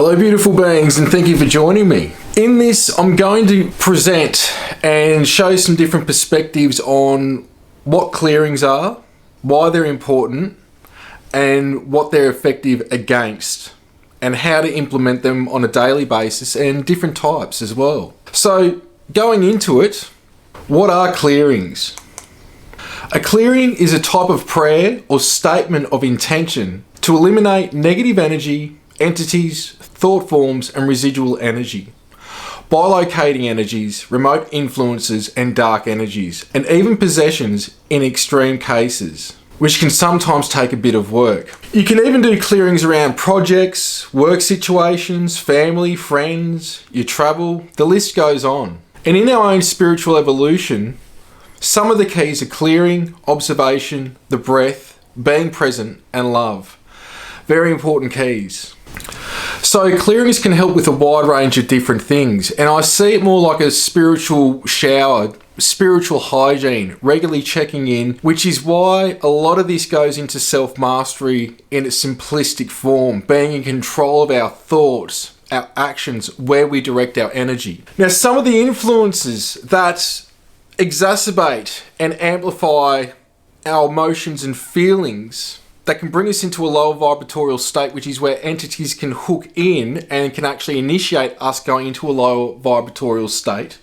Hello beautiful beings, and thank you for joining me. In this, I'm going to present and show some different perspectives on what clearings are, why they're important, and what they're effective against, and how to implement them on a daily basis and different types as well. So going into it, what are clearings? A clearing is a type of prayer or statement of intention to eliminate negative energy, entities, thought forms, and residual energy by locating energies, remote influences, and dark energies, and even possessions in extreme cases, which can sometimes take a bit of work. You can even do clearings around projects, work situations, family, friends, your travel, the list goes on. And in our own spiritual evolution, some of the keys are clearing, observation, the breath, being present, and love. Very important keys. So clearings can help with a wide range of different things, and I see it more like a spiritual shower, spiritual hygiene, regularly checking in, which is why a lot of this goes into self-mastery in its simplistic form, being in control of our thoughts, our actions, where we direct our energy. Now, some of the influences that exacerbate and amplify our emotions and feelings that can bring us into a lower vibratorial state, which is where entities can hook in and can actually initiate us going into a lower vibratorial state,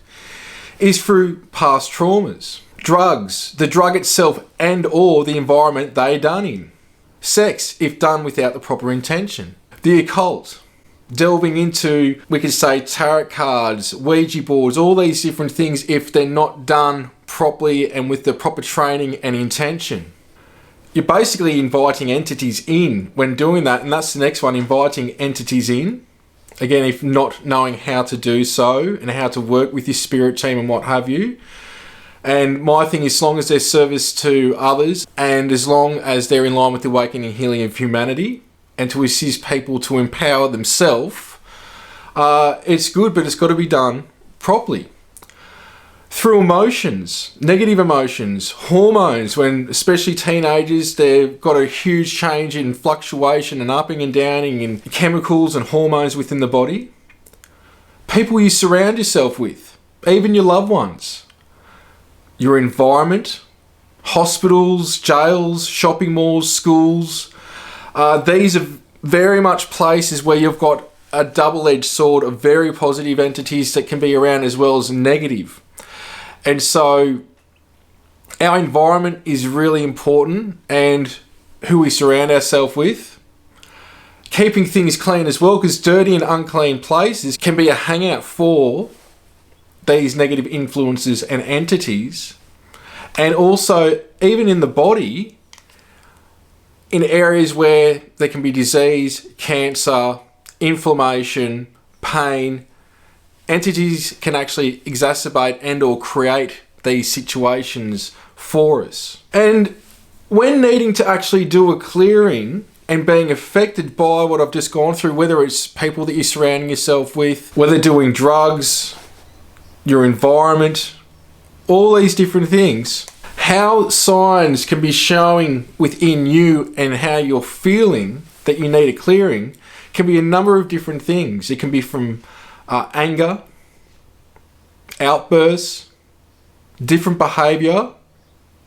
is through past traumas. Drugs, the drug itself and or the environment they're done in. Sex, if done without the proper intention. The occult, delving into, we could say, tarot cards, Ouija boards, all these different things if they're not done properly and with the proper training and intention. You're basically inviting entities in when doing that, and that's the next one, inviting entities in. Again, if not knowing how to do so and how to work with your spirit team and what have you. And my thing is, as long as they're service to others and as long as they're in line with the awakening and healing of humanity and to assist people to empower themselves, it's good, but it's got to be done properly. Through emotions, negative emotions, hormones, when especially teenagers, they've got a huge change in fluctuation and upping and downing in chemicals and hormones within the body. People you surround yourself with, even your loved ones. Your environment, hospitals, jails, shopping malls, schools. These are very much places where you've got a double-edged sword of very positive entities that can be around as well as negative. And so our environment is really important, and who we surround ourselves with. Keeping things clean as well, because dirty and unclean places can be a hangout for these negative influences and entities. And also, even in the body, in areas where there can be disease, cancer, inflammation, pain, entities can actually exacerbate and or create these situations for us. And when needing to actually do a clearing and being affected by what I've just gone through, whether it's people that you're surrounding yourself with, whether doing drugs, your environment, all these different things, how signs can be showing within you and how you're feeling that you need a clearing can be a number of different things. It can be from anger, outbursts, different behavior.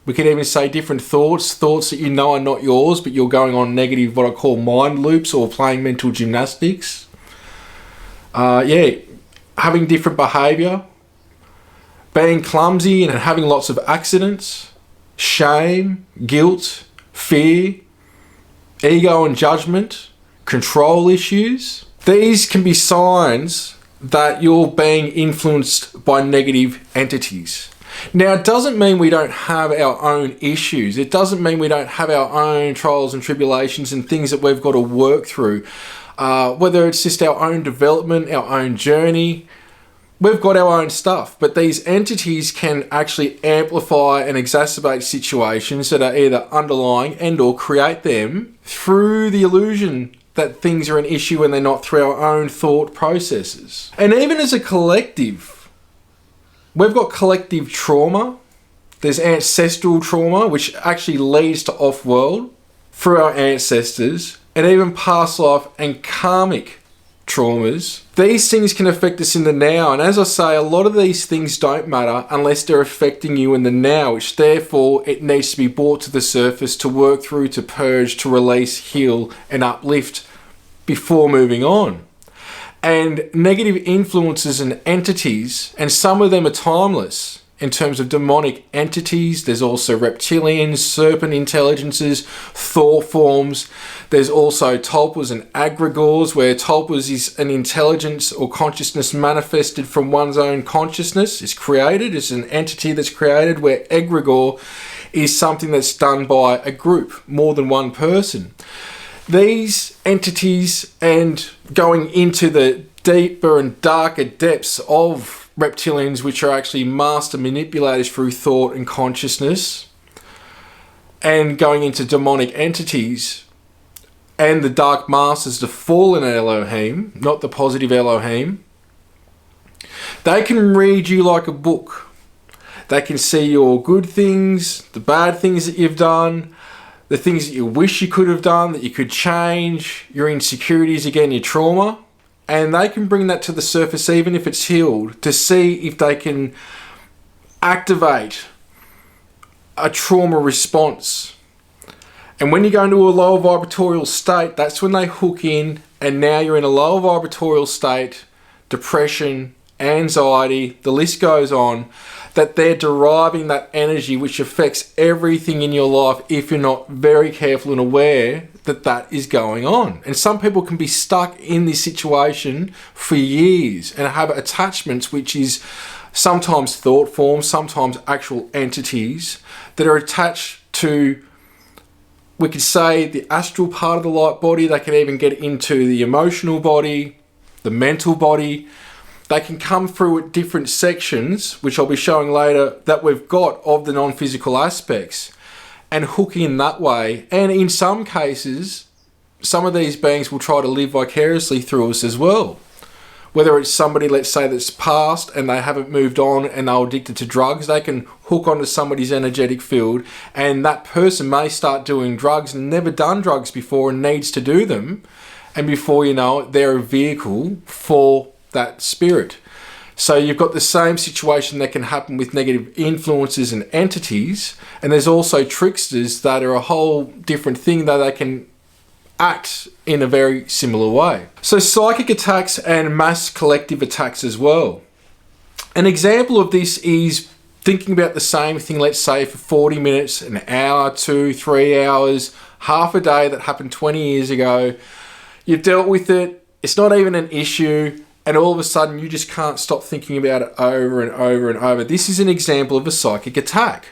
We could even say different thoughts that you know are not yours, but you're going on negative, what I call mind loops, or playing mental gymnastics. Having different behavior, being clumsy and having lots of accidents, shame, guilt, fear, ego and judgment, control issues. These can be signs that you're being influenced by negative entities. Now, it doesn't mean we don't have our own issues. It doesn't mean we don't have our own trials and tribulations and things that we've got to work through. Whether it's just our own development, our own journey, we've got our own stuff. But these entities can actually amplify and exacerbate situations that are either underlying and or create them through the illusion that things are an issue when they're not, through our own thought processes. And even as a collective, we've got collective trauma. There's ancestral trauma, which actually leads to off-world through our ancestors, and even past life and karmic traumas. These things can affect us in the now, and as I say, a lot of these things don't matter unless they're affecting you in the now, which therefore it needs to be brought to the surface to work through, to purge, to release, heal, and uplift before moving on. And negative influences and entities, and some of them are timeless. In terms of demonic entities, there's also reptilians, serpent intelligences, thought forms. There's also tulpas and egregores, where tulpas is an intelligence or consciousness manifested from one's own consciousness. It's created, it's an entity that's created, where egregore is something that's done by a group, more than one person. These entities, and going into the deeper and darker depths of reptilians, which are actually master manipulators through thought and consciousness, and going into demonic entities and the dark masters, the fallen Elohim, not the positive Elohim, they can read you like a book. They can see your good things, the bad things that you've done, the things that you wish you could have done, that you could change, your insecurities, again, your trauma. And they can bring that to the surface, even if it's healed, to see if they can activate a trauma response. And when you go into a lower vibratorial state, that's when they hook in, and now you're in a lower vibratorial state, depression, anxiety, the list goes on, that they're deriving that energy which affects everything in your life if you're not very careful and aware that that is going on. And some people can be stuck in this situation for years and have attachments, which is sometimes thought forms, sometimes actual entities that are attached to, we could say, the astral part of the light body. They can even get into the emotional body, the mental body. They can come through at different sections, which I'll be showing later, that we've got of the non-physical aspects, and hook in that way. And in some cases, some of these beings will try to live vicariously through us as well. Whether it's somebody, let's say, that's passed and they haven't moved on and they're addicted to drugs, they can hook onto somebody's energetic field, and that person may start doing drugs and never done drugs before and needs to do them. And before you know it, they're a vehicle for that spirit. So you've got the same situation that can happen with negative influences and entities, and there's also tricksters that are a whole different thing, that they can act in a very similar way. So psychic attacks and mass collective attacks as well. An example of this is thinking about the same thing, let's say for 40 minutes, an hour, 2, 3 hours, half a day that happened 20 years ago. You've dealt with it, it's not even an issue, and all of a sudden you just can't stop thinking about it over and over and over. This is an example of a psychic attack.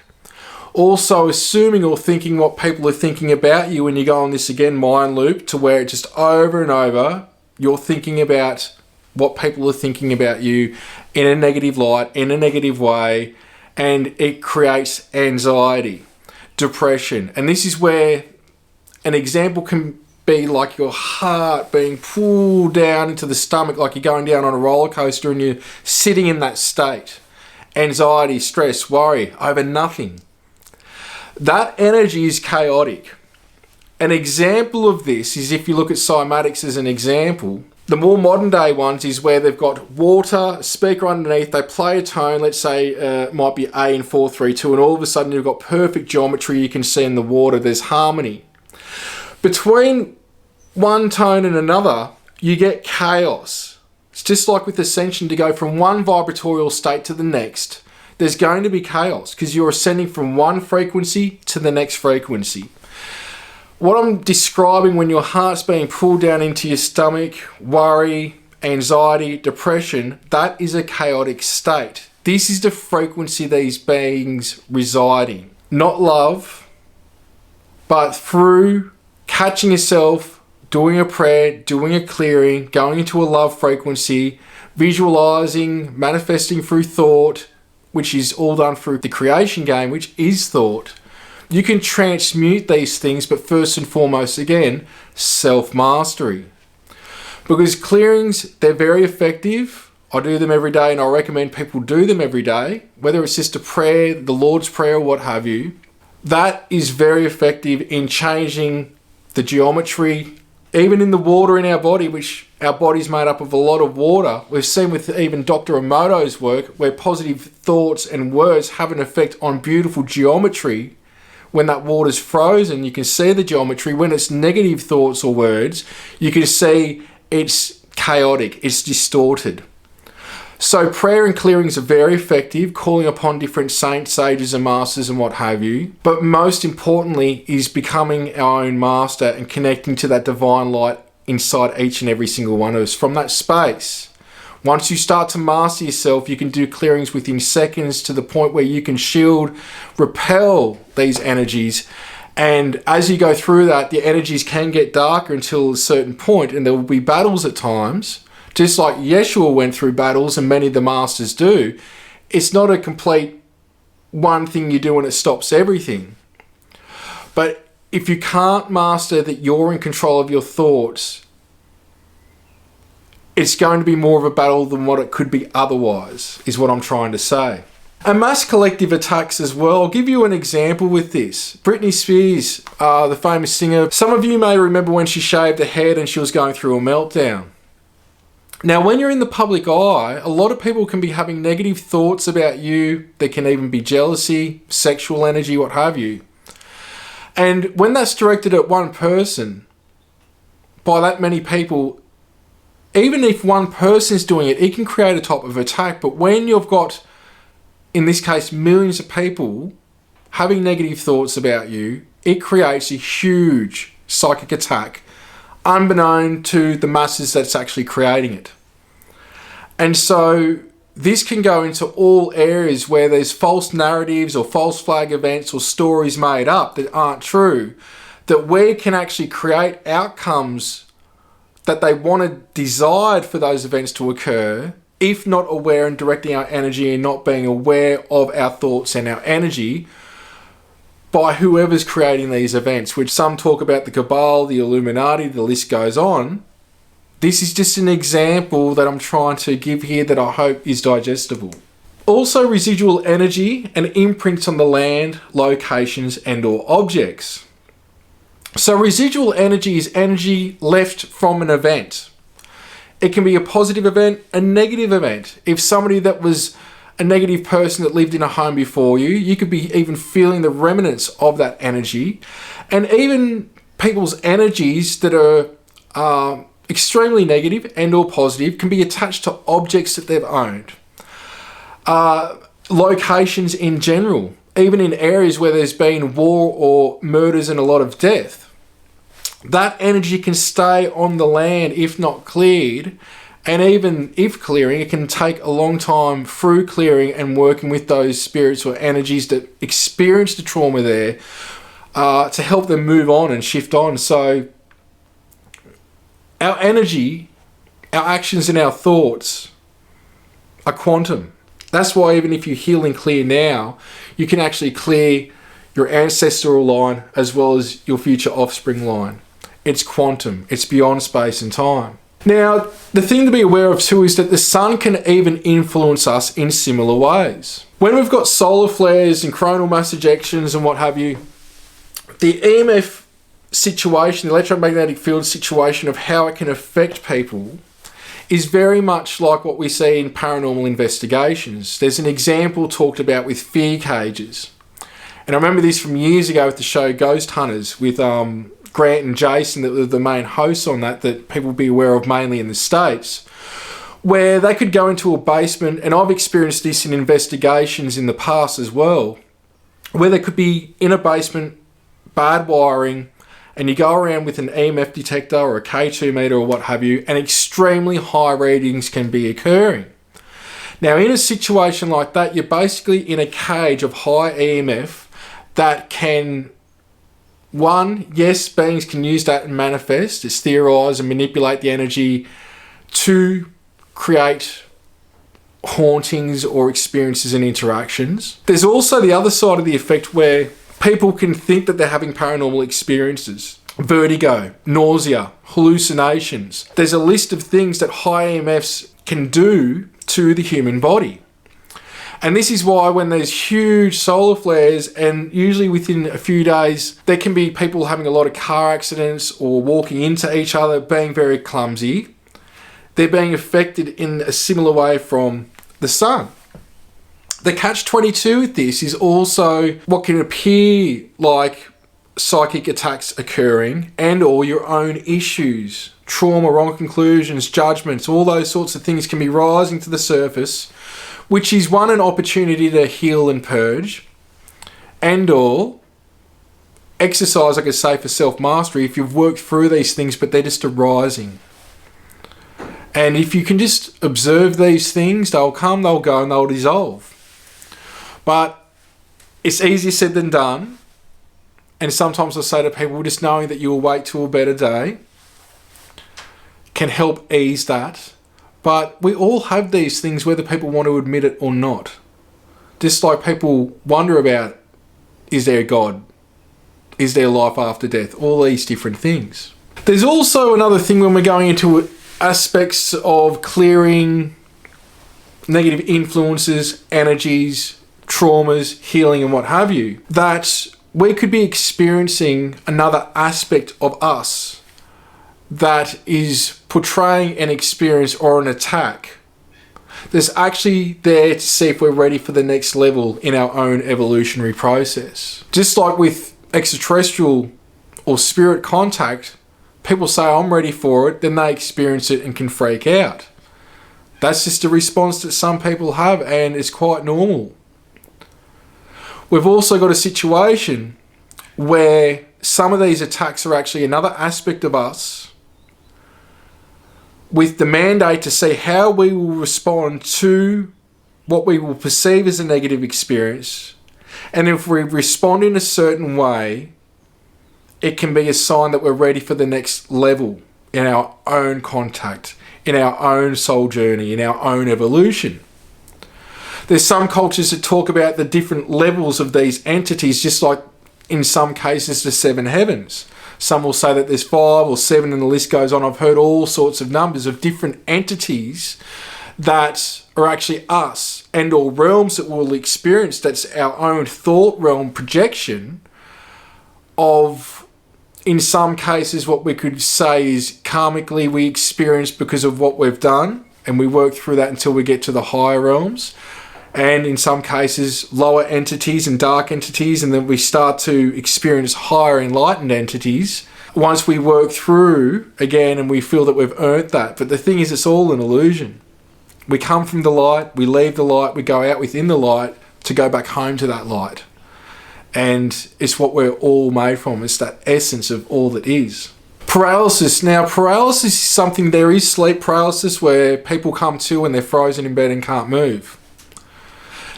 Also assuming or thinking what people are thinking about you, when you go on this, again, mind loop, to where just over and over you're thinking about what people are thinking about you in a negative light, in a negative way, and it creates anxiety, depression. And this is where an example can be like your heart being pulled down into the stomach, like you're going down on a roller coaster and you're sitting in that state. Anxiety, stress, worry over nothing. That energy is chaotic. An example of this is, if you look at cymatics as an example, the more modern day ones is where they've got water, speaker underneath, they play a tone, let's say it might be A in 4-3-2, and all of a sudden you've got perfect geometry you can see in the water, there's harmony. Between one tone and another, you get chaos. It's just like with Ascension, to go from one vibratorial state to the next, there's going to be chaos because you're ascending from one frequency to the next frequency. What I'm describing, when your heart's being pulled down into your stomach, worry, anxiety, depression, that is a chaotic state. This is the frequency these beings reside in. Not love, but through catching yourself, doing a prayer, doing a clearing, going into a love frequency, visualizing, manifesting through thought, which is all done through the creation game, which is thought. You can transmute these things, but first and foremost, again, self-mastery. Because clearings, they're very effective. I do them every day, and I recommend people do them every day, whether it's just a prayer, the Lord's Prayer, or what have you. That is very effective in changing the geometry, even in the water in our body, which our body's made up of a lot of water. We've seen with even Dr. Emoto's work where positive thoughts and words have an effect on beautiful geometry. When that water's frozen, you can see the geometry. When it's negative thoughts or words, you can see it's chaotic, it's distorted. So prayer and clearings are very effective, calling upon different saints, sages and masters and what have you. But most importantly is becoming our own master and connecting to that divine light inside each and every single one of us. From that space, once you start to master yourself, you can do clearings within seconds to the point where you can shield, repel these energies. And as you go through that, the energies can get darker until a certain point, and there will be battles at times. Just like Yeshua went through battles, and many of the masters do. It's not a complete one thing you do and it stops everything. But if you can't master that you're in control of your thoughts, it's going to be more of a battle than what it could be otherwise, is what I'm trying to say. And mass collective attacks as well. I'll give you an example with this. Britney Spears, the famous singer. Some of you may remember when she shaved her head and she was going through a meltdown. Now, when you're in the public eye, a lot of people can be having negative thoughts about you. There can even be jealousy, sexual energy, what have you. And when that's directed at one person, by that many people, even if one person's doing it, it can create a type of attack. But when you've got, in this case, millions of people having negative thoughts about you, it creates a huge psychic attack, unbeknown to the masses that's actually creating it. And so this can go into all areas where there's false narratives or false flag events or stories made up that aren't true, that we can actually create outcomes that they wanted, desired for those events to occur, if not aware and directing our energy and not being aware of our thoughts and our energy by whoever's creating these events, which some talk about the Cabal, the Illuminati, the list goes on. This is just an example that I'm trying to give here that I hope is digestible. Also, residual energy and imprints on the land, locations and or objects. So residual energy is energy left from an event. It can be a positive event, a negative event. If somebody that was a negative person that lived in a home before you, you could be even feeling the remnants of that energy. And even people's energies that are extremely negative and or positive can be attached to objects that they've owned. Locations in general, even in areas where there's been war or murders and a lot of death. That energy can stay on the land if not cleared. And even if clearing, it can take a long time through clearing and working with those spirits or energies that experience the trauma there to help them move on and shift on. So our energy, our actions and our thoughts are quantum. That's why even if you heal and clear now, you can actually clear your ancestral line as well as your future offspring line. It's quantum. It's beyond space and time. Now, the thing to be aware of too is that the sun can even influence us in similar ways. When we've got solar flares and coronal mass ejections and what have you, the EMF situation, the electromagnetic field situation of how it can affect people is very much like what we see in paranormal investigations. There's an example talked about with fear cages. And I remember this from years ago with the show Ghost Hunters with Grant and Jason, that were the main hosts on that people will be aware of mainly in the States, where they could go into a basement, and I've experienced this in investigations in the past as well, where they could be in a basement, bad wiring, and you go around with an EMF detector or a K2 meter or what have you, and extremely high readings can be occurring. Now, in a situation like that, you're basically in a cage of high EMF that can, one, yes, beings can use that and manifest, it's theorised and manipulate the energy to create hauntings or experiences and interactions. There's also the other side of the effect where people can think that they're having paranormal experiences. Vertigo, nausea, hallucinations. There's a list of things that high EMFs can do to the human body. And this is why when there's huge solar flares, and usually within a few days, there can be people having a lot of car accidents or walking into each other, being very clumsy. they're being affected in a similar way from the sun. The catch-22 with this is also what can appear like psychic attacks occurring and or your own issues, trauma, wrong conclusions, judgments, all those sorts of things can be rising to the surface, which is one, an opportunity to heal and purge, and or exercise, like I say, for self-mastery if you've worked through these things but they're just arising. And if you can just observe these things, they'll come, they'll go, and they'll dissolve. But it's easier said than done. And sometimes I say to people, just knowing that you'll wait till a better day can help ease that. But we all have these things, whether people want to admit it or not. Just like people wonder about, is there a God? Is there life after death? All these different things. There's also another thing when we're going into aspects of clearing negative influences, energies, traumas, healing and what have you, that we could be experiencing another aspect of us that is portraying an experience or an attack that's actually there to see if we're ready for the next level in our own evolutionary process. Just like with extraterrestrial or spirit contact, people say, I'm ready for it, then they experience it and can freak out. That's just a response that some people have, and it's quite normal. We've also got a situation where some of these attacks are actually another aspect of us with the mandate to see how we will respond to what we will perceive as a negative experience. And if we respond in a certain way, it can be a sign that we're ready for the next level in our own contact, in our own soul journey, in our own evolution. There's some cultures that talk about the different levels of these entities, just like in some cases the 7 heavens. Some will say that there's 5 or 7 and the list goes on. I've heard all sorts of numbers of different entities that are actually us and or realms that we'll experience. That's our own thought realm projection of, in some cases, what we could say is karmically we experience because of what we've done, and we work through that until we get to the higher realms. And in some cases, lower entities and dark entities, and then we start to experience higher enlightened entities once we work through again and we feel that we've earned that. But the thing is, it's all an illusion. We come from the light, we leave the light, we go out within the light to go back home to that light. And it's what we're all made from. It's that essence of all that is. Paralysis. Now, paralysis is something, there is sleep paralysis where people come to and they're frozen in bed and can't move.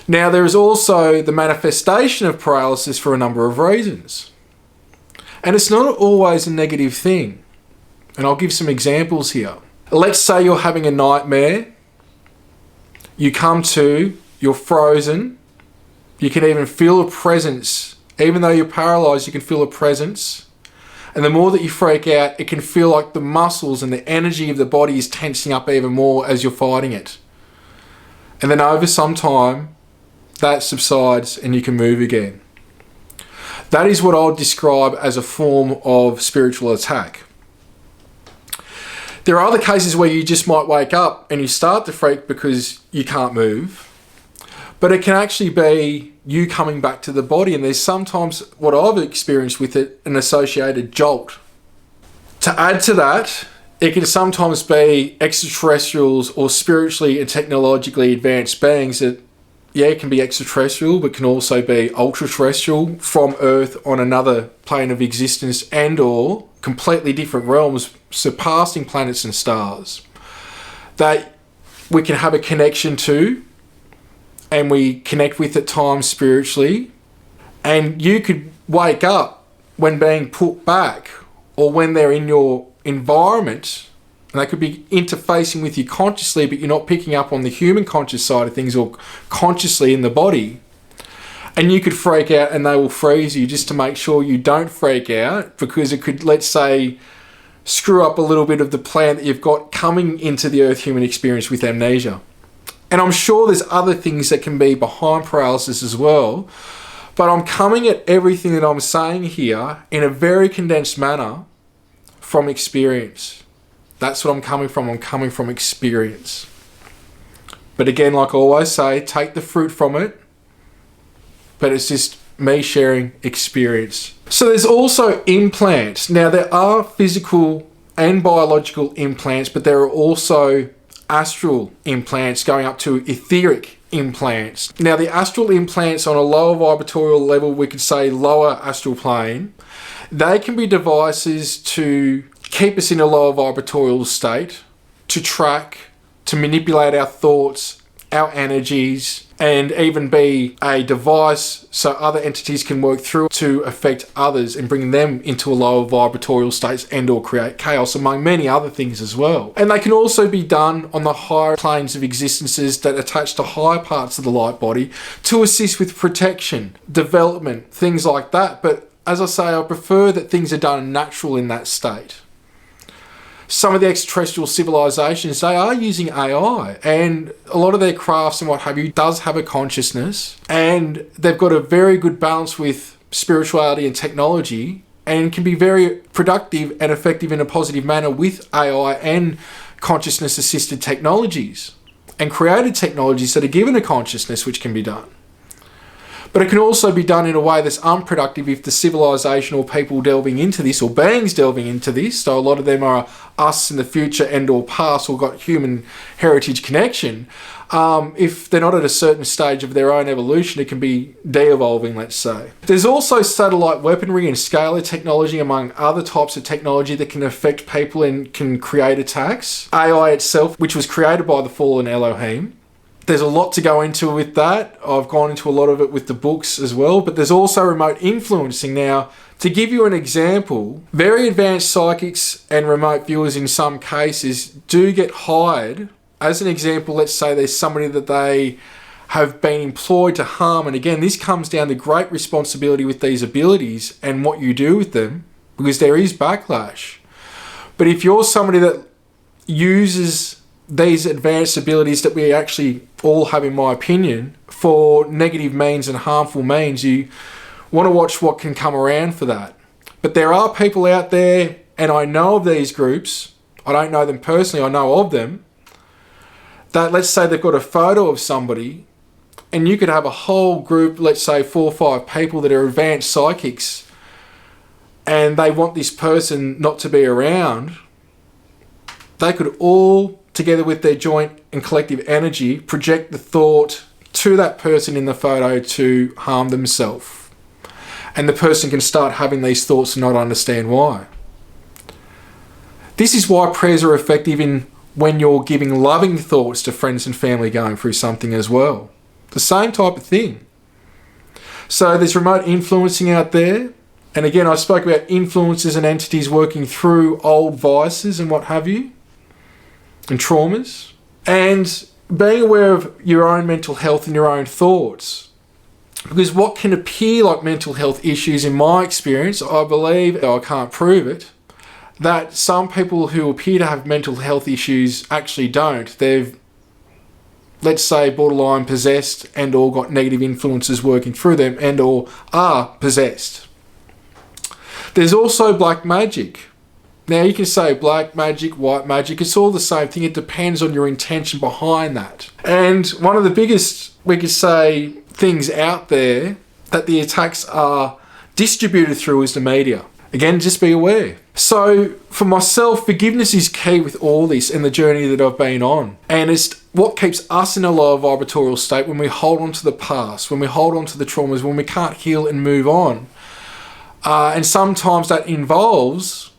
Now, there is also the manifestation of paralysis for a number of reasons. And it's not always a negative thing. And I'll give some examples here. Let's say you're having a nightmare. You come to, you're frozen. You can even feel a presence. Even though you're paralyzed, you can feel a presence. And the more that you freak out, it can feel like the muscles and the energy of the body is tensing up even more as you're fighting it. And then over some time, that subsides and you can move again. That is what I would describe as a form of spiritual attack. There are other cases where you just might wake up and you start to freak because you can't move. But it can actually be you coming back to the body, and there's sometimes what I've experienced with it, an associated jolt. To add to that, it can sometimes be extraterrestrials or spiritually and technologically advanced beings that, yeah, it can be extraterrestrial, but can also be ultra-terrestrial from Earth on another plane of existence and or completely different realms, surpassing planets and stars, that we can have a connection to and we connect with at times spiritually. And you could wake up when being put back or when they're in your environment, and they could be interfacing with you consciously, but you're not picking up on the human conscious side of things or consciously in the body. And you could freak out and they will freeze you just to make sure you don't freak out, because it could, let's say, screw up a little bit of the plan that you've got coming into the Earth human experience with amnesia. And I'm sure there's other things that can be behind paralysis as well. But I'm coming at everything that I'm saying here in a very condensed manner from experience. That's what I'm coming from. I'm coming from experience. But again, like I always say, take the fruit from it. But it's just me sharing experience. So there's also implants. Now there are physical and biological implants, but there are also astral implants going up to etheric implants. Now the astral implants on a lower vibratorial level, we could say lower astral plane, they can be devices to keep us in a lower vibratorial state, to track, to manipulate our thoughts, our energies, and even be a device so other entities can work through to affect others and bring them into a lower vibratorial state and or create chaos, among many other things as well. And they can also be done on the higher planes of existences that attach to higher parts of the light body to assist with protection, development, things like that. But as I say, I prefer that things are done natural in that state. Some of the extraterrestrial civilizations, they are using AI, and a lot of their crafts and what have you does have a consciousness, and they've got a very good balance with spirituality and technology, and can be very productive and effective in a positive manner with AI and consciousness assisted technologies and created technologies that are given a consciousness which can be done. But it can also be done in a way that's unproductive if the civilization or people delving into this, or beings delving into this, so a lot of them are us in the future and or past or got human heritage connection, if they're not at a certain stage of their own evolution, it can be de-evolving, let's say. There's also satellite weaponry and scalar technology, among other types of technology that can affect people and can create attacks. AI itself, which was created by the fallen Elohim. There's a lot to go into with that. I've gone into a lot of it with the books as well, but there's also remote influencing. Now, to give you an example, very advanced psychics and remote viewers in some cases do get hired. As an example, let's say there's somebody that they have been employed to harm, and again, this comes down to great responsibility with these abilities and what you do with them, because there is backlash. But if you're somebody that uses these advanced abilities that we actually all have, in my opinion, for negative means and harmful means, you want to watch what can come around for that. But there are people out there, and I know of these groups, I don't know them personally, I know of them, that let's say they've got a photo of somebody, and you could have a whole group, let's say 4 or 5 people that are advanced psychics, and they want this person not to be around. They could all, together with their joint and collective energy, project the thought to that person in the photo to harm themselves. And the person can start having these thoughts and not understand why. This is why prayers are effective in when you're giving loving thoughts to friends and family going through something as well. The same type of thing. So there's remote influencing out there. And again, I spoke about influences and entities working through old vices and what have you, and traumas, and being aware of your own mental health and your own thoughts. Because what can appear like mental health issues, in my experience, I believe, though I can't prove it, that some people who appear to have mental health issues actually don't. They've, let's say, borderline possessed and or got negative influences working through them and or are possessed. There's also black magic. Now you can say black magic, white magic, it's all the same thing. It depends on your intention behind that. And one of the biggest, we could say, things out there that the attacks are distributed through is the media. Again, just be aware. So for myself, forgiveness is key with all this and the journey that I've been on. And it's what keeps us in a lower vibratorial state when we hold on to the past, when we hold on to the traumas, when we can't heal and move on. And sometimes that involves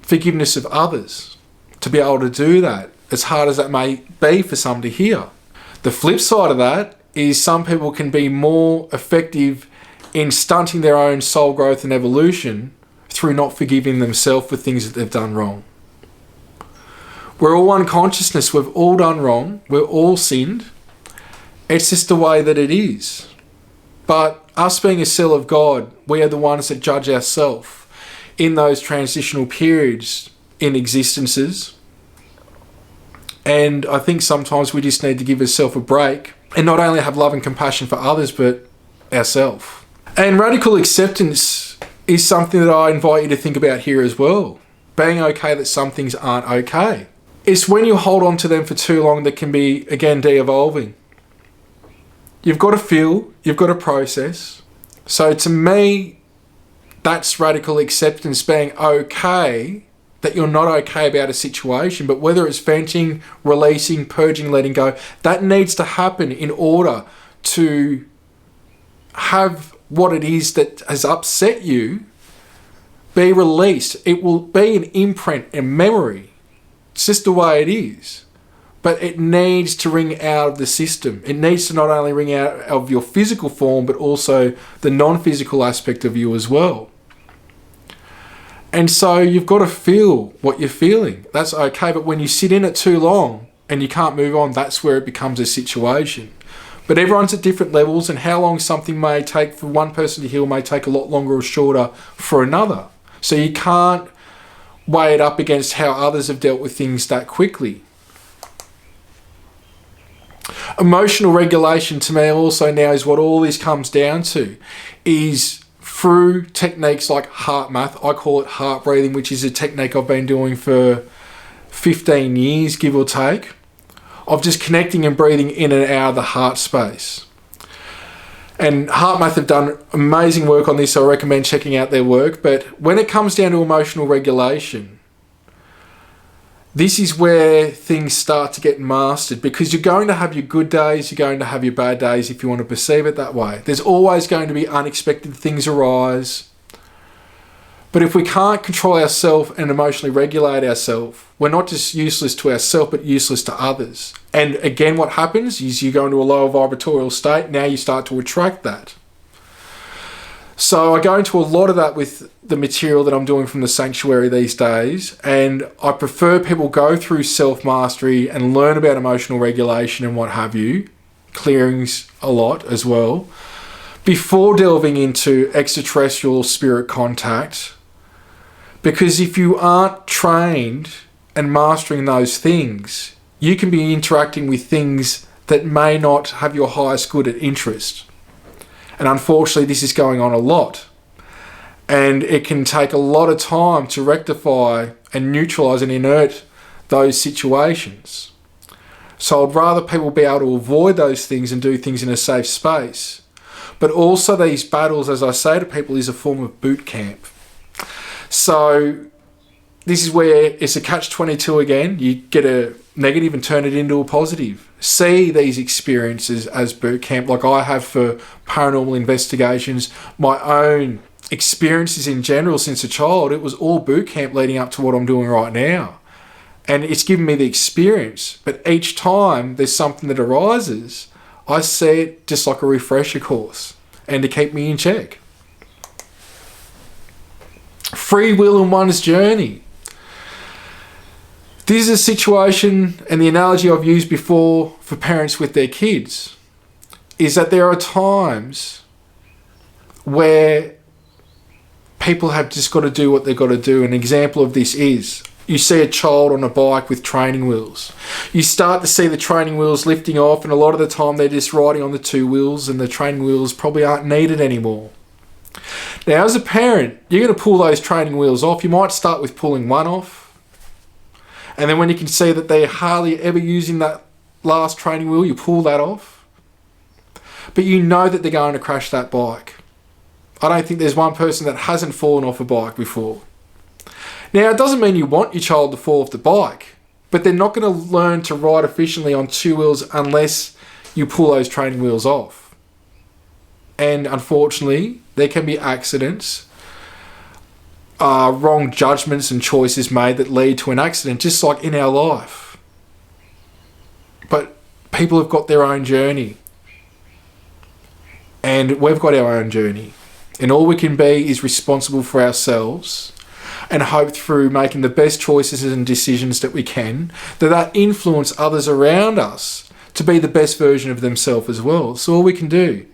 forgiveness of others, to be able to do that, as hard as that may be for some to hear. The flip side of that is some people can be more effective in stunting their own soul growth and evolution through not forgiving themselves for things that they've done wrong. We're all one consciousness, we've all done wrong, we're all sinned. It's just the way that it is. But us being a cell of God, we are the ones that judge ourselves in those transitional periods in existences. And I think sometimes we just need to give ourselves a break and not only have love and compassion for others, but ourselves. And radical acceptance is something that I invite you to think about here as well. Being okay that some things aren't okay. It's when you hold on to them for too long that can be, again, de-evolving. You've got to feel, you've got to process. So to me, that's radical acceptance, being okay that you're not okay about a situation, but whether it's venting, releasing, purging, letting go, that needs to happen in order to have what it is that has upset you be released. It will be an imprint, a memory. It's just the way it is. But it needs to ring out of the system. It needs to not only ring out of your physical form, but also the non-physical aspect of you as well. And so you've got to feel what you're feeling. That's okay. But when you sit in it too long and you can't move on, that's where it becomes a situation. But everyone's at different levels, and how long something may take for one person to heal may take a lot longer or shorter for another. So you can't weigh it up against how others have dealt with things that quickly. Emotional regulation to me also now is what all this comes down to, is through techniques like heart math. I call it heart breathing, which is a technique I've been doing for 15 years, give or take, of just connecting and breathing in and out of the heart space. And Heart Math have done amazing work on this, so I recommend checking out their work. But when it comes down to emotional regulation, this is where things start to get mastered, because you're going to have your good days, you're going to have your bad days if you want to perceive it that way. There's always going to be unexpected things arise. But if we can't control ourselves and emotionally regulate ourselves, we're not just useless to ourselves, but useless to others. And again, what happens is you go into a lower vibratorial state. Now you start to attract that. So I go into a lot of that with the material that I'm doing from the Sanctuary these days. And I prefer people go through self-mastery and learn about emotional regulation and what have you. Clearings a lot as well. Before delving into extraterrestrial spirit contact. Because if you aren't trained and mastering those things, you can be interacting with things that may not have your highest good at interest. And unfortunately, this is going on a lot. And it can take a lot of time to rectify and neutralize and inert those situations. So I'd rather people be able to avoid those things and do things in a safe space. But also these battles, as I say to people, is a form of boot camp. So this is where it's a catch-22 again. You get a negative and turn it into a positive. See these experiences as boot camp, like I have for paranormal investigations. My own experiences in general since a child, it was all boot camp leading up to what I'm doing right now. And it's given me the experience. But each time there's something that arises, I see it just like a refresher course and to keep me in check. Free will in one's journey. This is a situation, and the analogy I've used before for parents with their kids, is that there are times where people have just got to do what they've got to do. An example of this is, you see a child on a bike with training wheels. You start to see the training wheels lifting off, and a lot of the time they're just riding on the two wheels, and the training wheels probably aren't needed anymore. Now, as a parent, you're going to pull those training wheels off. You might start with pulling one off. And then when you can see that they're hardly ever using that last training wheel, you pull that off. But you know that they're going to crash that bike. I don't think there's one person that hasn't fallen off a bike before. Now, it doesn't mean you want your child to fall off the bike, but they're not going to learn to ride efficiently on two wheels unless you pull those training wheels off. And unfortunately, there can be accidents, wrong judgments and choices made that lead to an accident, just like in our life. But people have got their own journey. And we've got our own journey. And all we can be is responsible for ourselves and hope through making the best choices and decisions that we can, that influence others around us to be the best version of themselves as well. That's all we can do.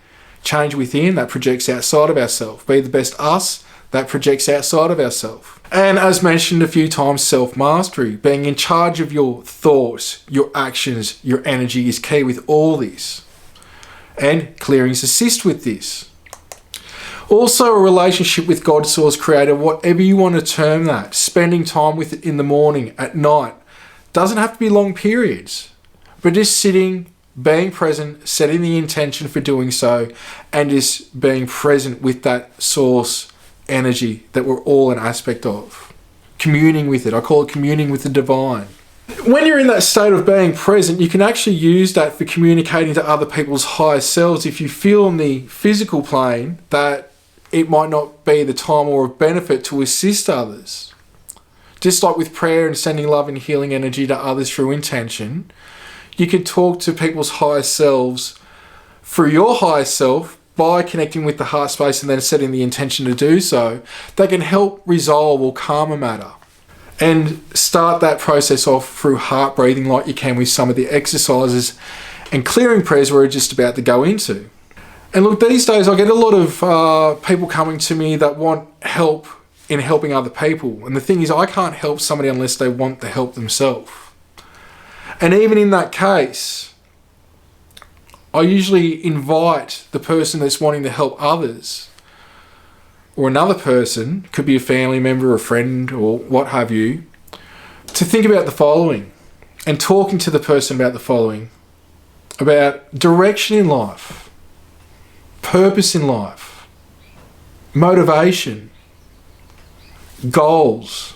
Change within, that projects outside of ourselves. Be the best us, that projects outside of ourselves. And as mentioned a few times, self-mastery, being in charge of your thoughts, your actions, your energy is key with all this. And clearings assist with this. Also, a relationship with God, Source Creator, whatever you want to term that. Spending time with it in the morning, at night. Doesn't have to be long periods. But just sitting, being present, setting the intention for doing so, and just being present with that source energy that we're all an aspect of. Communing with it. I call it communing with the divine. When you're in that state of being present, you can actually use that for communicating to other people's higher selves if you feel on the physical plane that it might not be the time or of benefit to assist others. Just like with prayer and sending love and healing energy to others through intention, you can talk to people's higher selves through your higher self by connecting with the heart space and then setting the intention to do so. That can help resolve or calm a matter. And start that process off through heart breathing like you can with some of the exercises and clearing prayers we're just about to go into. And look, these days I get a lot of people coming to me that want help in helping other people. And the thing is, I can't help somebody unless they want the help themselves. And even in that case, I usually invite the person that's wanting to help others, or another person, could be a family member, a friend, or what have you, to think about the following, and talking to the person about the following, about direction in life, purpose in life, motivation, goals,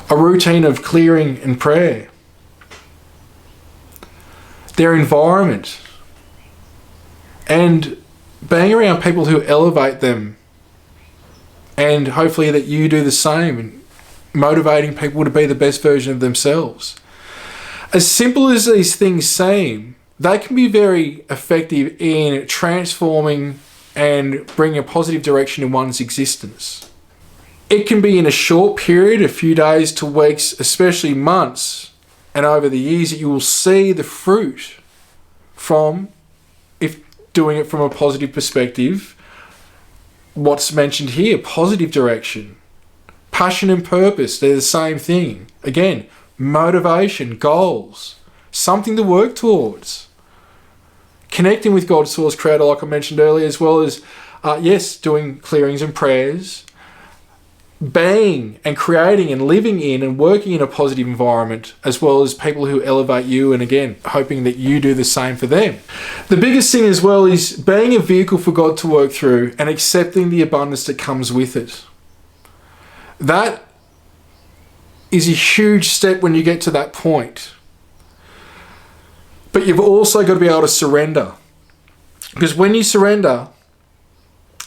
a routine of clearing and prayer, their environment, and being around people who elevate them, and hopefully that you do the same, and motivating people to be the best version of themselves. As simple as these things seem, they can be very effective in transforming and bringing a positive direction in one's existence. It can be in a short period, a few days to weeks, especially months, and over the years that you will see the fruit from, if doing it from a positive perspective, what's mentioned here, positive direction. Passion and purpose, they're the same thing. Again, motivation, goals, something to work towards. Connecting with God, Source Creator, like I mentioned earlier, as well as, doing clearings and prayers, being and creating and living in and working in a positive environment, as well as people who elevate you, and again, hoping that you do the same for them. The biggest thing as well is being a vehicle for God to work through and accepting the abundance that comes with it. That is a huge step when you get to that point. But you've also got to be able to surrender. Because when you surrender,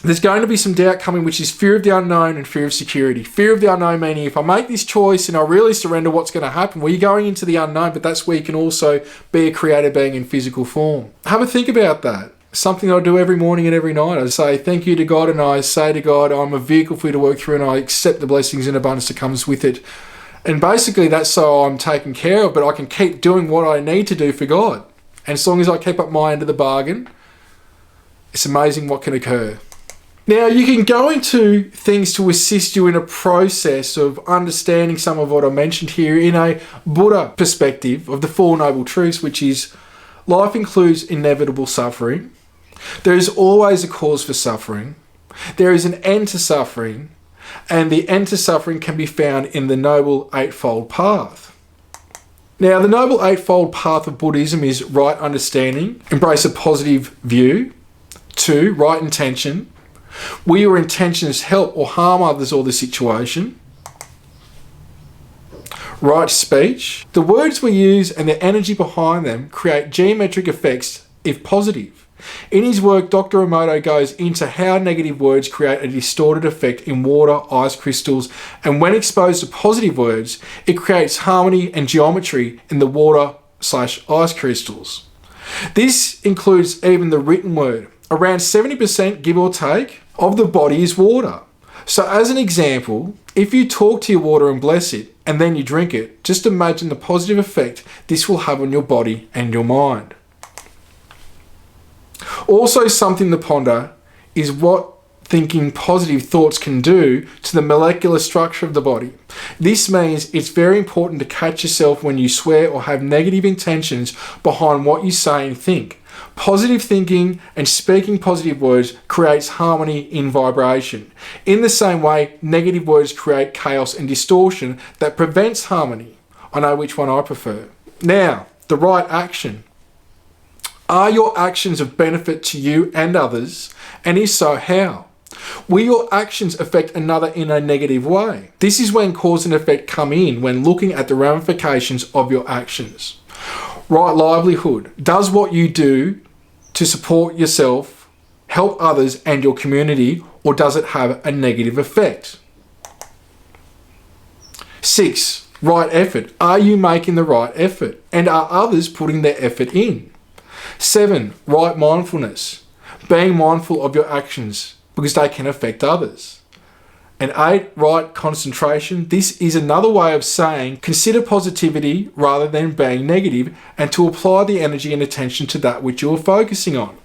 there's going to be some doubt coming, which is fear of the unknown and fear of security. Fear of the unknown meaning, if I make this choice and I really surrender, what's going to happen? Well, you're going into the unknown, but that's where you can also be a creator being in physical form. Have a think about that. Something I do every morning and every night. I say thank you to God, and I say to God, I'm a vehicle for you to work through, and I accept the blessings and abundance that comes with it. And basically that's so I'm taken care of, but I can keep doing what I need to do for God. And as long as I keep up my end of the bargain, it's amazing what can occur. Now, you can go into things to assist you in a process of understanding some of what I mentioned here in a Buddha perspective of the Four Noble Truths, which is life includes inevitable suffering. There is always a cause for suffering. There is an end to suffering, and the end to suffering can be found in the Noble Eightfold Path. Now, the Noble Eightfold Path of Buddhism is right understanding, embrace a positive view, 2, right intention, will your intentions help or harm others or the situation? Right speech. The words we use and the energy behind them create geometric effects if positive. In his work, Dr. Emoto goes into how negative words create a distorted effect in water, ice crystals, and when exposed to positive words, it creates harmony and geometry in the water/ice crystals. This includes even the written word. Around 70%, give or take, of the body is water. So as an example, if you talk to your water and bless it, and then you drink it, just imagine the positive effect this will have on your body and your mind. Also, something to ponder is what thinking positive thoughts can do to the molecular structure of the body. This means it's very important to catch yourself when you swear or have negative intentions behind what you say and think. Positive thinking and speaking positive words creates harmony in vibration. In the same way, negative words create chaos and distortion that prevents harmony. I know which one I prefer. Now, the right action. Are your actions of benefit to you and others? And if so, how? Will your actions affect another in a negative way? This is when cause and effect come in when looking at the ramifications of your actions. Right livelihood. Does what you do to support yourself help others and your community, or does it have a negative effect? 6. Right effort. Are you making the right effort? And are others putting their effort in? 7. Right mindfulness. Being mindful of your actions because they can affect others. And 8. Right concentration. This is another way of saying consider positivity rather than being negative, and to apply the energy and attention to that which you're focusing on.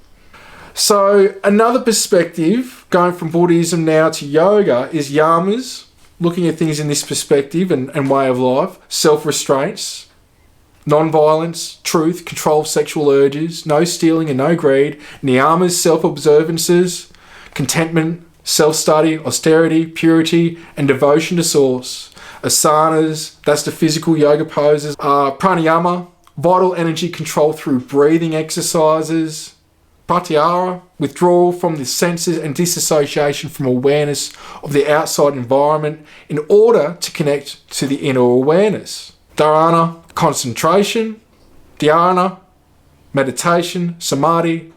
So another perspective, going from Buddhism now to yoga, is yamas, looking at things in this perspective and way of life. Self-restraints, non-violence, truth, control of sexual urges, no stealing and no greed. Niyamas, self-observances, contentment, self-study, austerity, purity, and devotion to source. Asanas, that's the physical yoga poses. Pranayama, vital energy control through breathing exercises. Pratyahara, withdrawal from the senses and disassociation from awareness of the outside environment in order to connect to the inner awareness. Dharana, concentration. Dhyana, meditation. Samadhi,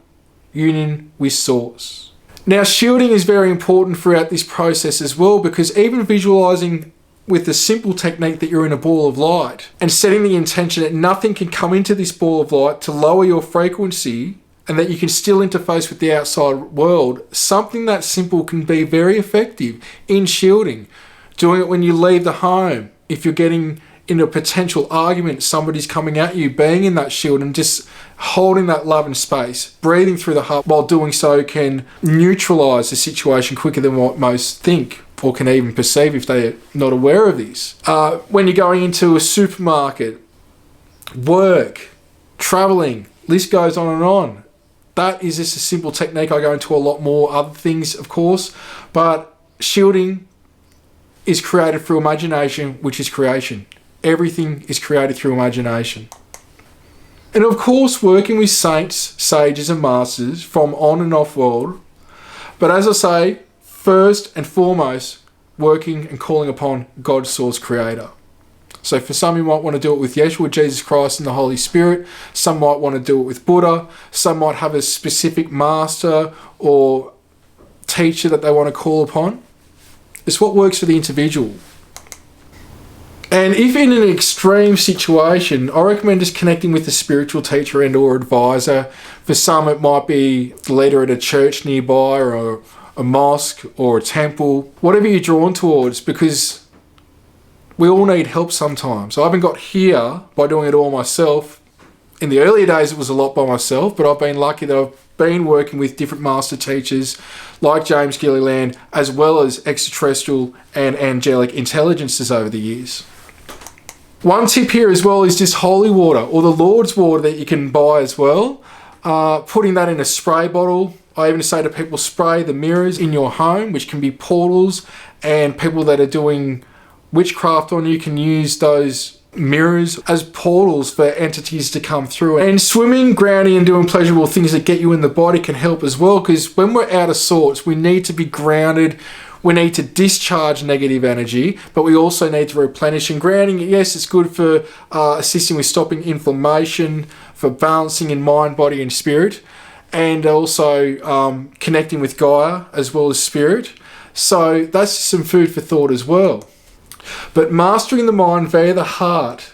union with source. Now, shielding is very important throughout this process as well, because even visualizing with the simple technique that you're in a ball of light and setting the intention that nothing can come into this ball of light to lower your frequency and that you can still interface with the outside world, something that simple can be very effective in shielding. Doing it when you leave the home, if you're getting in a potential argument, somebody's coming at you, being in that shield and just holding that love and space, breathing through the heart while doing so can neutralize the situation quicker than what most think or can even perceive if they're not aware of these. When you're going into a supermarket, work, traveling, list goes on and on. That is just a simple technique. I go into a lot more other things, of course, but shielding is created through imagination, which is creation. Everything is created through imagination. And of course, working with saints, sages and masters from on and off world. But as I say, first and foremost, working and calling upon God's source creator. So for some, you might want to do it with Yeshua, Jesus Christ and the Holy Spirit. Some might want to do it with Buddha. Some might have a specific master or teacher that they want to call upon. It's what works for the individual. And if in an extreme situation, I recommend just connecting with a spiritual teacher and or advisor. For some, it might be the leader at a church nearby or a mosque or a temple, whatever you're drawn towards, because we all need help sometimes. I haven't got here by doing it all myself. In the earlier days, it was a lot by myself, but I've been lucky that I've been working with different master teachers like James Gilliland, as well as extraterrestrial and angelic intelligences over the years. One tip here as well is just holy water or the Lord's water that you can buy as well. Putting that in a spray bottle. I even say to people, spray the mirrors in your home, which can be portals, and people that are doing witchcraft on you can use those mirrors as portals for entities to come through. And swimming, grounding and doing pleasurable things that get you in the body can help as well, because when we're out of sorts, we need to be grounded. We need to discharge negative energy, but we also need to replenish. And grounding, yes, it's good for assisting with stopping inflammation, for balancing in mind, body and spirit, and also connecting with Gaia as well as spirit. So that's some food for thought as well. But mastering the mind via the heart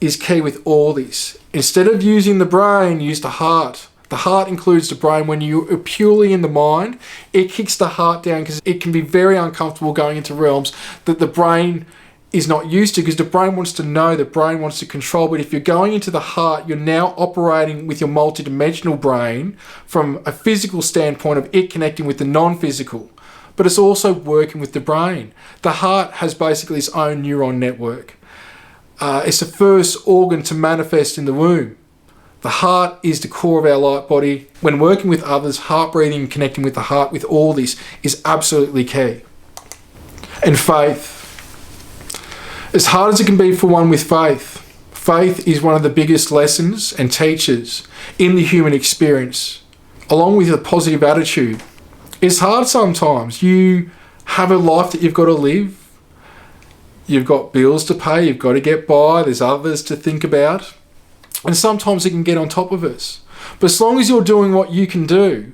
is key with all this. Instead of using the brain, use the heart. The heart includes the brain. When you are purely in the mind, it kicks the heart down because it can be very uncomfortable going into realms that the brain is not used to, because the brain wants to know, the brain wants to control. But if you're going into the heart, you're now operating with your multidimensional brain from a physical standpoint of it connecting with the non-physical. But it's also working with the brain. The heart has basically its own neuron network. It's the first organ to manifest in the womb. The heart is the core of our light body. When working with others, heart breathing and connecting with the heart with all this is absolutely key. And faith. As hard as it can be for one with faith, faith is one of the biggest lessons and teachers in the human experience, along with a positive attitude. It's hard sometimes. You have a life that you've got to live. You've got bills to pay. You've got to get by. There's others to think about. And sometimes it can get on top of us. But as long as you're doing what you can do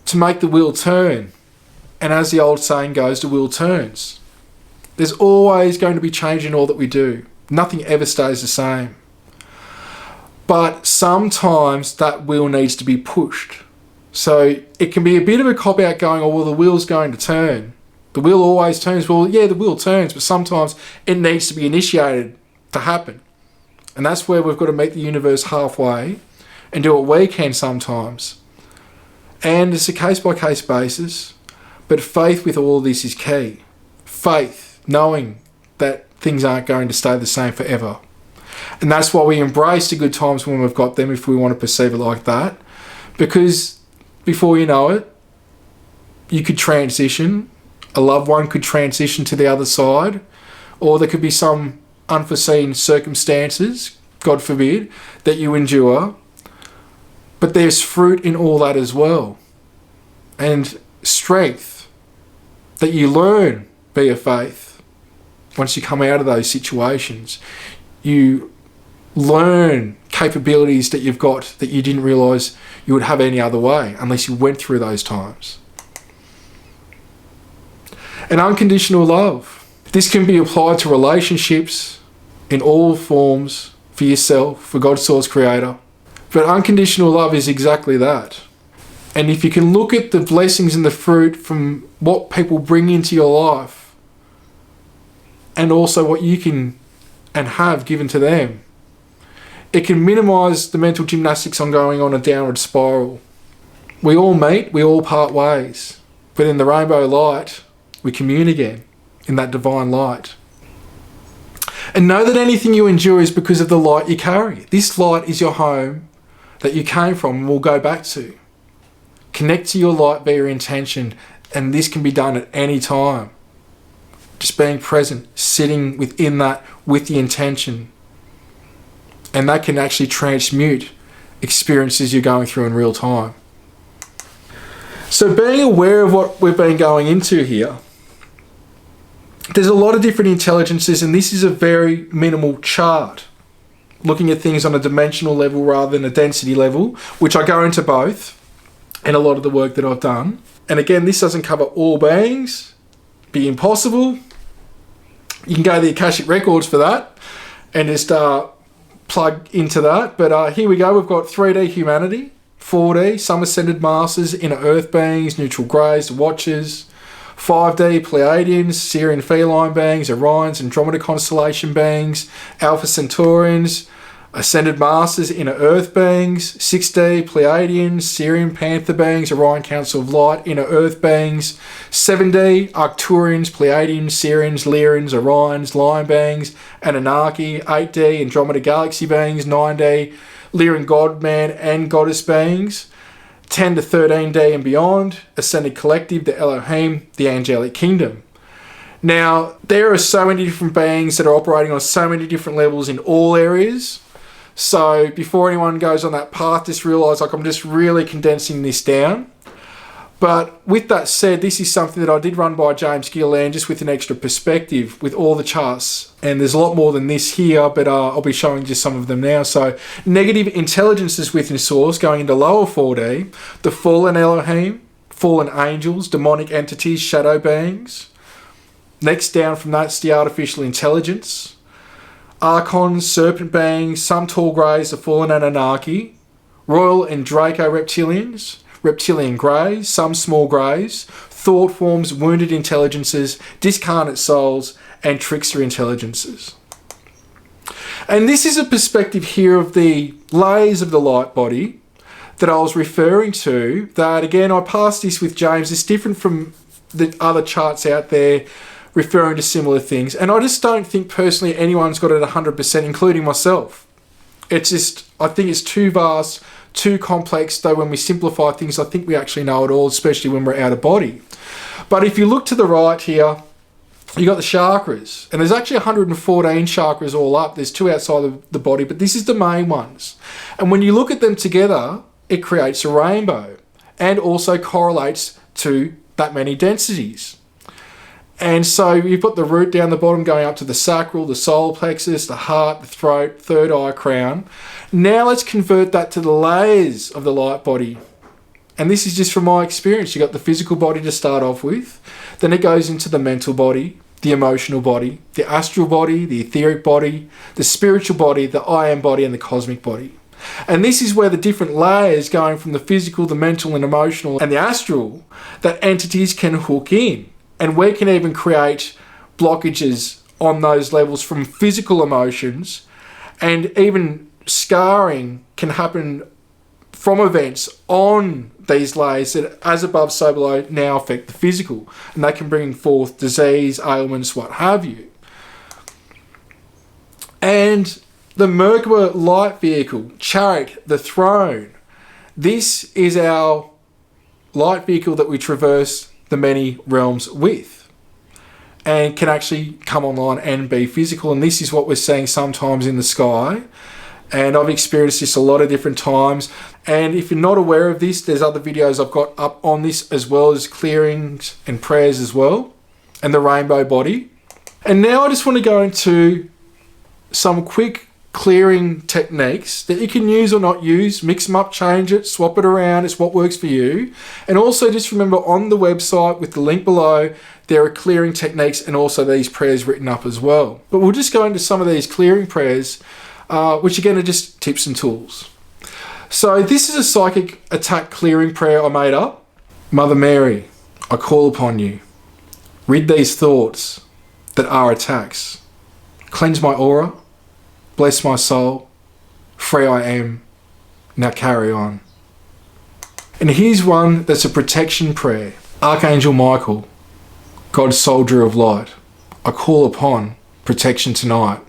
to make the wheel turn, and as the old saying goes, the wheel turns. There's always going to be change in all that we do. Nothing ever stays the same. But sometimes that wheel needs to be pushed. So it can be a bit of a cop-out going, oh, well, the wheel's going to turn. The wheel always turns. Well, yeah, the wheel turns, but sometimes it needs to be initiated to happen. And that's where we've got to meet the universe halfway and do what we can sometimes. And it's a case-by-case basis. But faith with all of this is key. Faith, knowing that things aren't going to stay the same forever. And that's why we embrace the good times when we've got them, if we want to perceive it like that. Because before you know it, you could transition. A loved one could transition to the other side. Or there could be some unforeseen circumstances, God forbid, that you endure. But there's fruit in all that as well. And strength that you learn via faith. Once you come out of those situations, you learn capabilities that you've got that you didn't realise you would have any other way unless you went through those times. And unconditional love. This can be applied to relationships in all forms, for yourself, for God's source creator. But unconditional love is exactly that. And if you can look at the blessings and the fruit from what people bring into your life, and also what you can and have given to them, it can minimise the mental gymnastics on going on a downward spiral. We all meet, we all part ways. But in the rainbow light, we commune again in that divine light. And know that anything you endure is because of the light you carry. This light is your home that you came from and will go back to. Connect to your light via intention, and this can be done at any time. Just being present, sitting within that with the intention. And that can actually transmute experiences you're going through in real time. So being aware of what we've been going into here, there's a lot of different intelligences, and this is a very minimal chart. Looking at things on a dimensional level rather than a density level, which I go into both in a lot of the work that I've done. And again, this doesn't cover all beings. Be impossible. You can go to the Akashic Records for that and just plug into that. But here we go. We've got 3D humanity, 4D, some ascended masters, inner earth beings, neutral greys, watchers, 5D Pleiadians, Syrian feline beings, Orions, Andromeda constellation beings, Alpha Centaurians, ascended masters, inner earth beings, 6D Pleiadians, Syrian panther beings, Orion Council of Light, inner earth beings, 7D Arcturians, Pleiadians, Syrians, Lyrians, Orions, lion beings, Anunnaki, 8D Andromeda galaxy beings, 9D Lyran godman and goddess beings, 10 to 13D and beyond, Ascended Collective, the Elohim, the Angelic Kingdom. Now, there are so many different beings that are operating on so many different levels in all areas. So before anyone goes on that path, just realise I'm just really condensing this down. But with that said, this is something that I did run by James Gillan just with an extra perspective with all the charts. And there's a lot more than this here, but I'll be showing just some of them now. So negative intelligences within Source going into lower 4D, the fallen Elohim, fallen angels, demonic entities, shadow beings. Next down from that's the artificial intelligence. Archons, serpent beings, some tall greys, the fallen Anunnaki, royal and Draco reptilians, reptilian greys, some small greys, thought forms, wounded intelligences, discarnate souls, and trickster intelligences. And this is a perspective here of the layers of the light body that I was referring to, that again, I passed this with James. It's different from the other charts out there referring to similar things. And I just don't think personally anyone's got it 100%, including myself. It's just, I think it's too vast, too complex, though when we simplify things, I think we actually know it all, especially when we're out of body. But if you look to the right here, you got the chakras, and there's actually 114 chakras all up. There's 2 outside of the body, but this is the main ones. And when you look at them together, it creates a rainbow and also correlates to that many densities. And so you've got the root down the bottom going up to the sacral, the solar plexus, the heart, the throat, third eye, crown. Now let's convert that to the layers of the light body. And this is just from my experience. You've got the physical body to start off with. Then it goes into the mental body, the emotional body, the astral body, the etheric body, the spiritual body, the I am body, and the cosmic body. And this is where the different layers going from the physical, the mental and emotional and the astral, that entities can hook in. And we can even create blockages on those levels from physical emotions, and even scarring can happen from events on these layers that, as above, so below, now affect the physical. And they can bring forth disease, ailments, what have you. And the Merkaba light vehicle, chariot, the throne. This is our light vehicle that we traverse the many realms with, and can actually come online and be physical. And this is what we're seeing sometimes in the sky, and I've experienced this a lot of different times. And if you're not aware of this, there's other videos I've got up on this, as well as clearings and prayers as well, and the rainbow body. And now I just want to go into some quick clearing techniques that you can use or not use, mix them up, change it, swap it around. It's what works for you. And also just remember, on the website with the link below, there are clearing techniques and also these prayers written up as well. But we'll just go into some of these clearing prayers, which again are just tips and tools. So this is a psychic attack clearing prayer I made up. Mother Mary, I call upon you. Rid these thoughts that are attacks. Cleanse my aura. Bless my soul. Free I am. Now carry on. And here's one that's a protection prayer. Archangel Michael, God's soldier of light, I call upon protection tonight.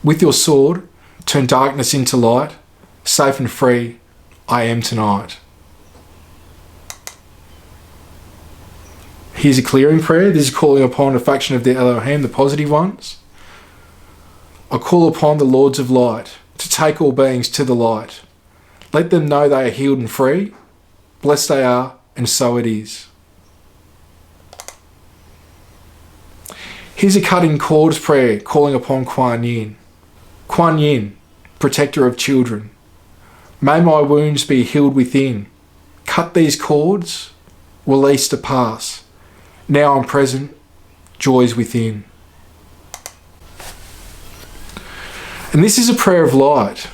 With your sword, turn darkness into light. Safe and free I am tonight. Here's a clearing prayer. This is calling upon a faction of the Elohim, the positive ones. I call upon the Lords of Light to take all beings to the light. Let them know they are healed and free. Blessed they are, and so it is. Here's a cutting cords prayer calling upon Kuan Yin. Kuan Yin, protector of children. May my wounds be healed within. Cut these cords, release to pass. Now I'm present, joys within. And this is a prayer of light.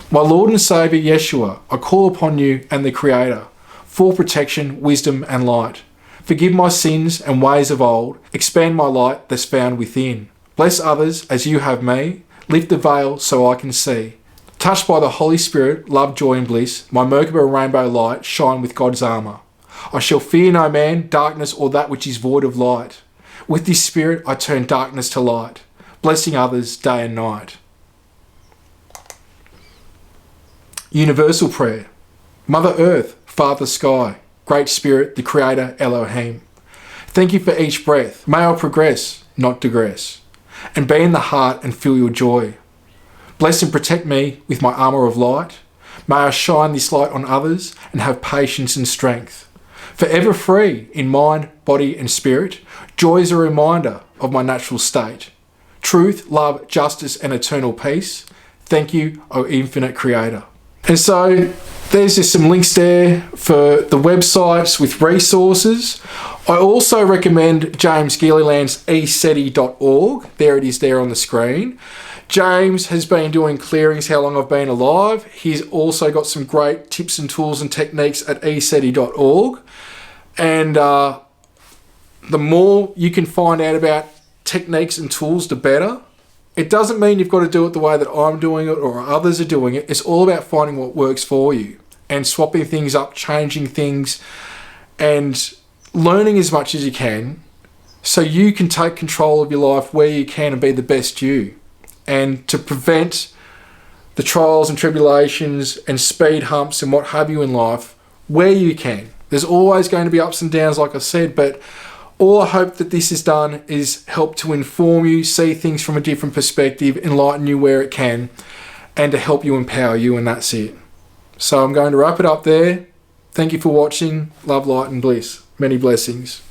My Lord and Saviour Yeshua, I call upon you and the Creator for protection, wisdom and light. Forgive my sins and ways of old. Expand my light that's found within. Bless others as you have me. Lift the veil so I can see. Touched by the Holy Spirit, love, joy and bliss, my Merkaba rainbow light shine with God's armour. I shall fear no man, darkness or that which is void of light. With this spirit I turn darkness to light, blessing others day and night. Universal prayer. Mother Earth, Father Sky, Great Spirit, the Creator Elohim. Thank you for each breath. May I progress, not digress, and be in the heart and feel your joy. Bless and protect me with my armour of light. May I shine this light on others and have patience and strength. Forever free in mind, body and spirit, joy is a reminder of my natural state. Truth, love, justice and eternal peace. Thank you, O infinite Creator. And so there's just some links there for the websites with resources. I also recommend James Gilliland's eseti.org. There it is there on the screen. James has been doing clearings how long I've been alive. He's also got some great tips and tools and techniques at eseti.org. And the more you can find out about techniques and tools, the better. It doesn't mean you've got to do it the way that I'm doing it or others are doing it. It's all about finding what works for you and swapping things up, changing things, and learning as much as you can so you can take control of your life where you can and be the best you. And to prevent the trials and tribulations and speed humps and what have you in life where you can. There's always going to be ups and downs, like I said, but all I hope that this has done is help to inform you, see things from a different perspective, enlighten you where it can, and to help you empower you, and that's it. So I'm going to wrap it up there. Thank you for watching. Love, light, and bliss. Many blessings.